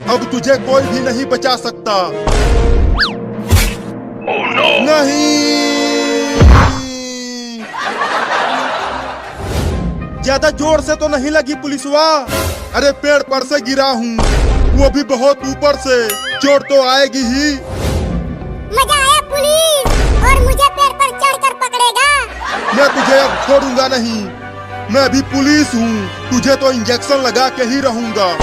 अब तुझे कोई भी नहीं बचा सकता। नहीं, ज्यादा जोर से तो नहीं लगी पुलिसवा। अरे पेड़ पर से गिरा हूँ, वो भी बहुत ऊपर से। चोट तो आएगी ही। मजा आया पुलिस, और मुझे पेड़ पर चढ़कर पकड़ेगा। मैं तुझे अब छोड़ूंगा नहीं। मैं भी पुलिस हूँ, तुझे तो इंजेक्शन लगा के ही रहूंगा।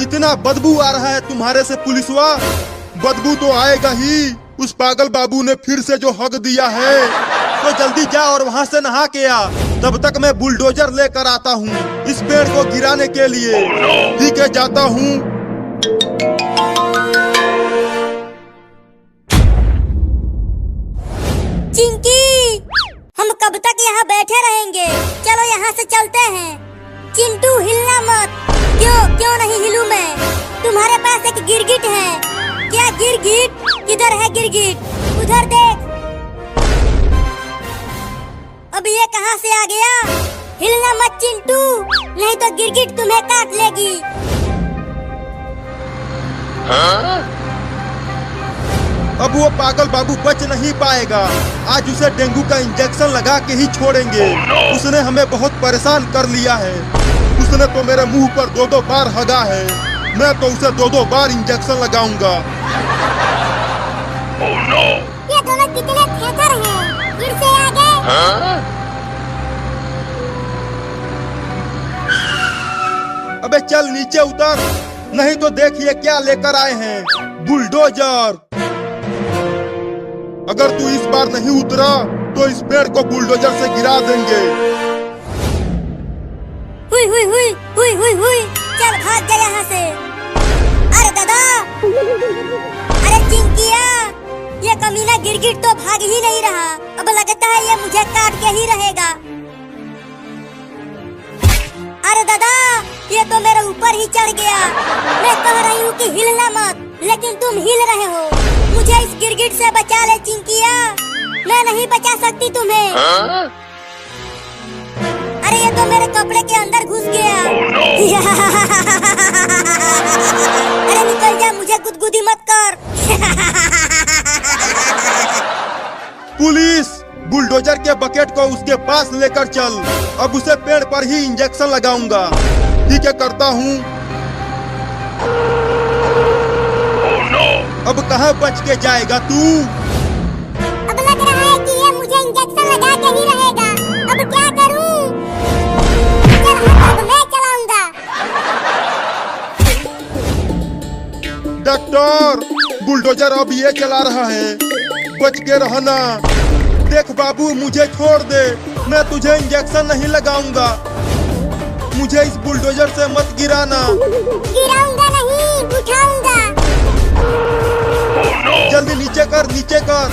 इतना बदबू आ रहा है तुम्हारे से पुलिसवा। बदबू तो आएगा ही। उस पागल बाबू ने फिर से जो हक दिया है, तो जल्दी जा और वहाँ से नहा के आ। तब तक मैं बुलडोजर लेकर आता हूँ इस पेड़ को गिराने के लिए। ठीक है, जाता हूँ। चिंकी, हम कब तक यहाँ बैठे रहेंगे? चलो यहाँ से चलते हैं। चिंटू, हिलना मत। क्यों नहीं हिलूं मैं? तुम्हारे पास एक गिरगिट है। क्या गिरगिट? किधर है गिरगिट? उधर देख। अब ये कहाँ से आ गया? हिलना मत चिंटू, नहीं तो गिरगिट तुम्हें काट लेगी। अब वो पागल बाबू बच नहीं पाएगा। आज उसे डेंगू का इंजेक्शन लगा के ही छोड़ेंगे। उसने हमें बहुत परेशान कर लिया है। उसने तो मेरे मुंह पर 2-2 बार हगा है। मैं तो उसे 2-2 बार इंजेक्शन लगाऊंगा। ये दोनों कितने थेथर हैं? फिर से आ गए। अबे चल नीचे उतर, नहीं तो देखिए क्या लेकर आए हैं। बुलडोजर। अगर तू इस बार नहीं उतरा तो इस पेड़ को बुलडोजर से गिरा देंगे। हुई हुई हुई हुई हुई हुई। चल भाग जा यहाँ से। अरे दादा, अरे चिंकिया, ये कमीना गिरगिट तो भाग ही नहीं रहा। अब लगता है ये मुझे काट के ही रहेगा। अरे दादा, ये तो मेरे ऊपर ही चढ़ गया। मैं कह रही हूँ कि हिलना मत, लेकिन तुम हिल रहे हो। मुझे इस गिरगिट से बचा ले चिंकिया, मैं नहीं बचा सकती तुम्हें। अरे ये तो मेरे कपड़े के अंदर घुस गया। अरे निकल जा, मुझे गुदगुदी मत कर। पुलिस, बुलडोजर के बकेट को उसके पास लेकर चल। अब उसे पेड़ पर ही इंजेक्शन लगाऊंगा। ठीक है, करता हूँ। अब कहाँ बच के जाएगा तू? अब लग रहा है कि ये मुझे इंजेक्शन लगा के ही रहेगा। अब क्या करूं? चल अब मैं चलाऊंगा। डॉक्टर, बुलडोजर अब ये चला रहा है, बच के रहना। देख बाबू, मुझे छोड़ दे, मैं तुझे इंजेक्शन नहीं लगाऊंगा। मुझे इस बुलडोजर से मत गिराना। गिराऊंगा नहीं, उठाऊंगा। जल्दी नीचे कर, नीचे कर।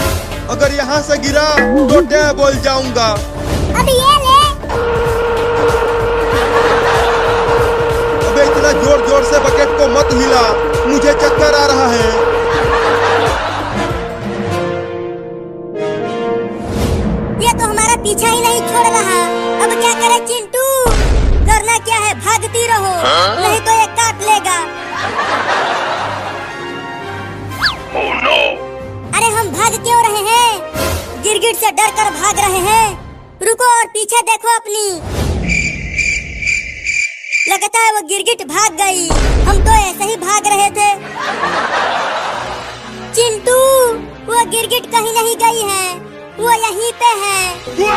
अगर यहाँ से गिरा तो डे बोल जाऊंगा। अब ये ले। अबे इतना जोर जोर से बकेट को मत हिला, मुझे चक्कर आ रहा है। ये तो हमारा पीछा ही नहीं छोड़ रहा। अब क्या करे चिंटू? करना क्या है, भागती रहो, नहीं तो ये काट लेगा। अरे हम भाग क्यों रहे हैं? गिरगिट से डर कर भाग रहे हैं। रुको और पीछे देखो अपनी। लगता है वो गिरगिट भाग गई। हम तो ऐसे ही भाग रहे थे। चिंटू, वो गिरगिट कहीं नहीं गई है, वो यहीं पे है।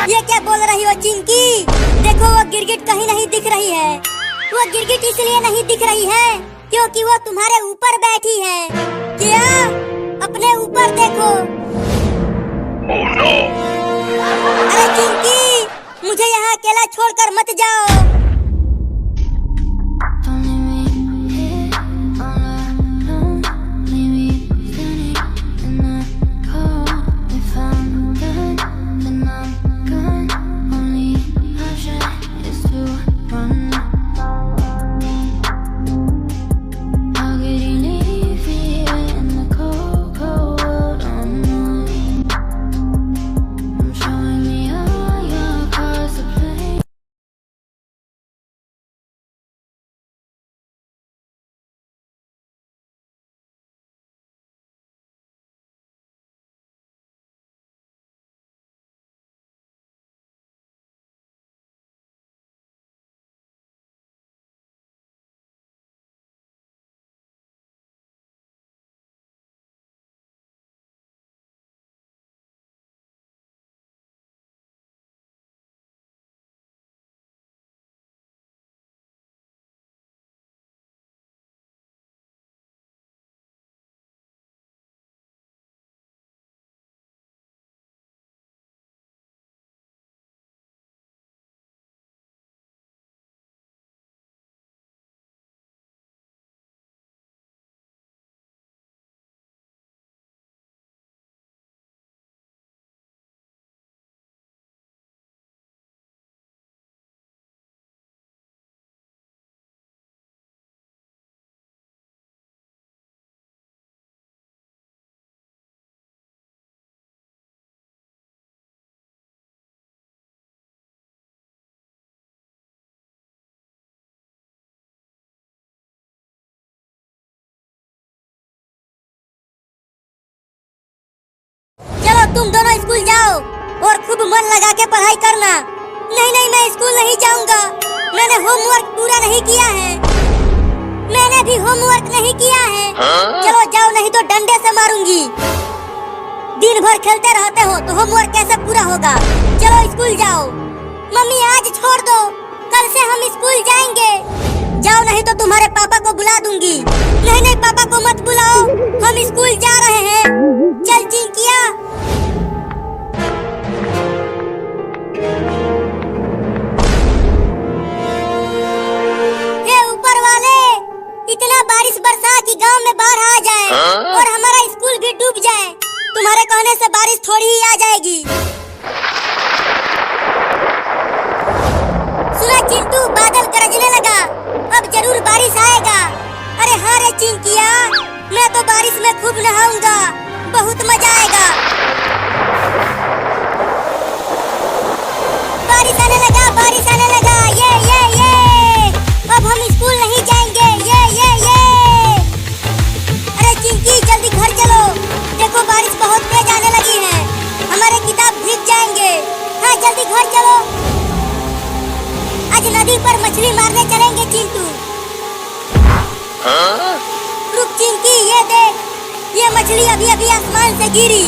ये क्या बोल रही हो चिंकी? देखो वो गिरगिट कहीं नहीं दिख रही है। वो गिरगिट इसलिए नहीं दिख रही है क्योंकि वो तुम्हारे ऊपर बैठी है। क्या? अपने ऊपर देखो। अरे चिंकी, मुझे यहाँ अकेला छोड़कर मत जाओ। तुम दोनों स्कूल जाओ और खूब मन लगा के पढ़ाई करना। नहीं नहीं, मैं स्कूल नहीं जाऊंगा। मैंने होमवर्क पूरा नहीं किया है। मैंने भी होमवर्क नहीं किया है। चलो जाओ, नहीं तो डंडे से मारूंगी। दिन भर खेलते रहते हो तो होमवर्क कैसे पूरा होगा। चलो स्कूल जाओ। मम्मी आज छोड़ दो, कल से हम स्कूल जाएंगे। जाओ, नहीं तो तुम्हारे पापा को बुला दूंगी। नहीं नहीं, पापा को मत बुलाओ, हम स्कूल जा रहे हैं। चल चिंकिया। हे ऊपर वाले, इतना बारिश बरसा कि गांव में बाढ़ आ जाए और हमारा स्कूल भी डूब जाए। तुम्हारे कहने से बारिश थोड़ी ही आ जाएगी। सुना चिंटू, बादल गरजने लगा, अब जरूर बारिश आएगा। अरे हाँ रे चिंकिया, मैं तो बारिश में खूब नहाऊंगा, बहुत मजा आएगा। बारिश आने लगा, बारिश आने लगा। ये अब हम स्कूल नहीं जाएंगे। ये अरे चिंकी, जल्दी घर चलो, देखो बारिश बहुत तेज आने लगी है, हमारे किताब भीग जाएंगे। हाँ जल्दी घर चलो। आज नदी पर मछली मारने चलेंगे चिंटू। रुक चिंकी, ये देख, ये मछली अभी अभी आसमान से गिरी।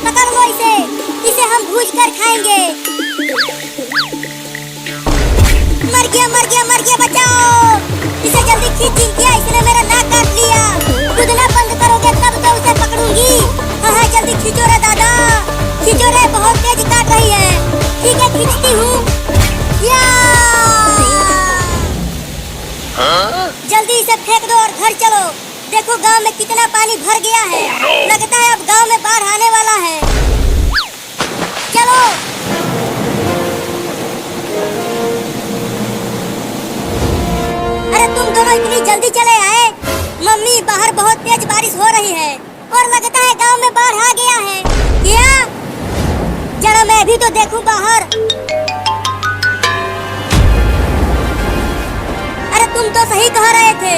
पकड़ लो इसे, इसे हम भूज कर खाएंगे। मर गया मर गया मर गया, बचाओ इसे, जल्दी खींच चिंकिया, इसने मेरा नाक काट लिया। कूदना बंद करोगे तब तो उसे पकड़ूंगी। हाँ जल्दी खींचो रे दादा, खींचो रे, बहुत तेज काट रही है। ठीक है, खींचती हूँ। जल्दी इसे फेंक दो और घर चलो। देखो गांव में कितना पानी भर गया है। लगता है अब गांव में बाढ़ आने वाला है। चलो। अरे तुम दोनों इतनी जल्दी चले आए। मम्मी, बाहर बहुत तेज बारिश हो रही है और लगता है गांव में बाढ़ आ गया है। क्या? जरा मैं भी तो देखूं बाहर। अरे तुम तो सही कह रहे थे,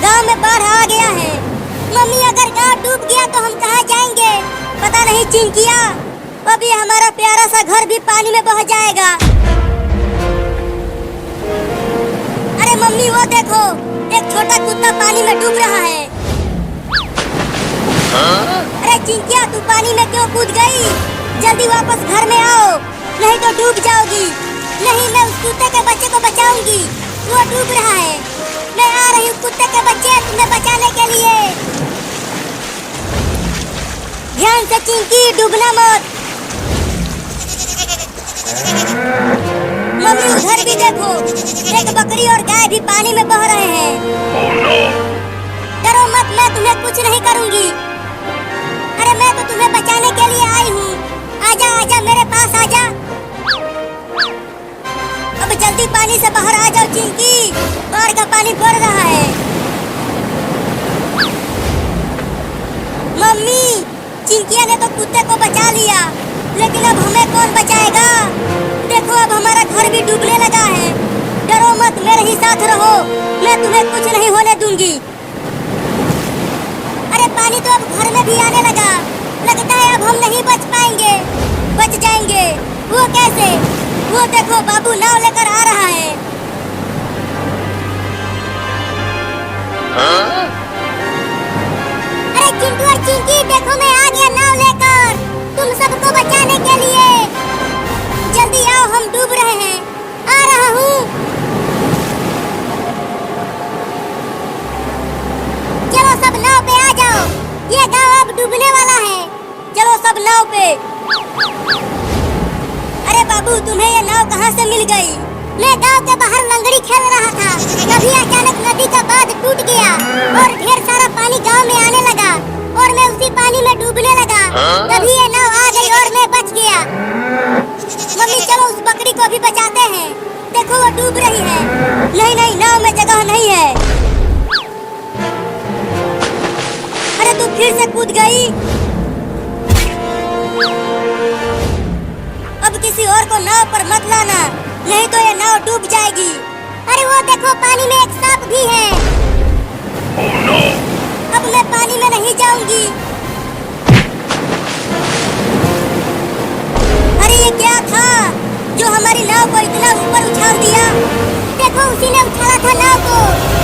गांव में बाढ़ आ गया है। मम्मी, अगर गांव डूब गया तो हम कहाँ जाएंगे? पता नहीं चिंकिया, अभी हमारा प्यारा सा घर भी पानी में बह जाएगा। अरे मम्मी, वो देखो, एक छोटा कुत्ता पानी में डूब रहा है। अरे चिंकिया, तू पानी में क्यों कूद गई? जल्दी वापस घर में आओ, नहीं तो डूब जाओगी। नहीं, मैं उस कुत्ते के बच्चे को बचाऊंगी, वो डूब रहा है। मैं आ रही हूँ कुत्ते के बच्चे, तुम्हें बचाने के लिए। ध्यान से चिंकी, डूबना मत। मम्मी, उधर भी देखो, एक बकरी और गाय भी पानी में बह रहे हैं। डरो मत, मैं तुम्हें कुछ नहीं करूँगी। अरे मैं तो तुम्हें बचाने के लिए आई हूँ। आजा आजा, मेरे पास आजा। अब जल्दी पानी से बाहर आ जाओ चिंकी, बाढ़ का पानी बढ़ रहा है। मम्मी, चिंकिया ने तो कुत्ते को बचा लिया, लेकिन अब हमें कौन बचाएगा? देखो अब हमारा घर भी डूबने लगा है। डरो मत, मेरे ही साथ रहो, मैं तुम्हें कुछ नहीं होने दूंगी। अरे पानी तो अब घर में भी आने लगा, लगता है अब हम नहीं बच पाएंगे। बच जाएंगे, वो कैसे? वो देखो, बाबू नाव लेकर आ रहा है। अरे चिंटू और चिंकी, देखो मैं आ गया नाव लेकर, तुम सबको बचाने के लिए। जल्दी आओ, हम डूब रहे हैं। आ रहा हूँ। चलो सब नाव पे आ जाओ, ये गांव अब डूबने वाला है। चलो सब नाव पे। अरे बाबू, तुम्हें ये नाव कहाँ से मिल गई? मैं गांव के बाहर लंगड़ी खेल रहा था, तभी अचानक नदी का बांध टूट गया और ढेर सारा पानी गांव में आने लगा और मैं उसी पानी में डूबने लगा। तभी ये नाव आ गई और मैं बच गया। मम्मी, चलो उस बकरी को भी बचाते हैं, देखो वो डूब रही है। नहीं नहीं, नाव में जगह नहीं है। अरे तू फिर से कूद गई। अब किसी और को नाव पर मत लाना, नहीं तो ये नाव डूब जाएगी। अरे वो देखो, पानी में एक सांप भी है। अब मैं पानी में नहीं जाऊंगी। हमारी नाव को इतना ऊपर उछाल दिया। देखो उसी ने उछाला था नाव को।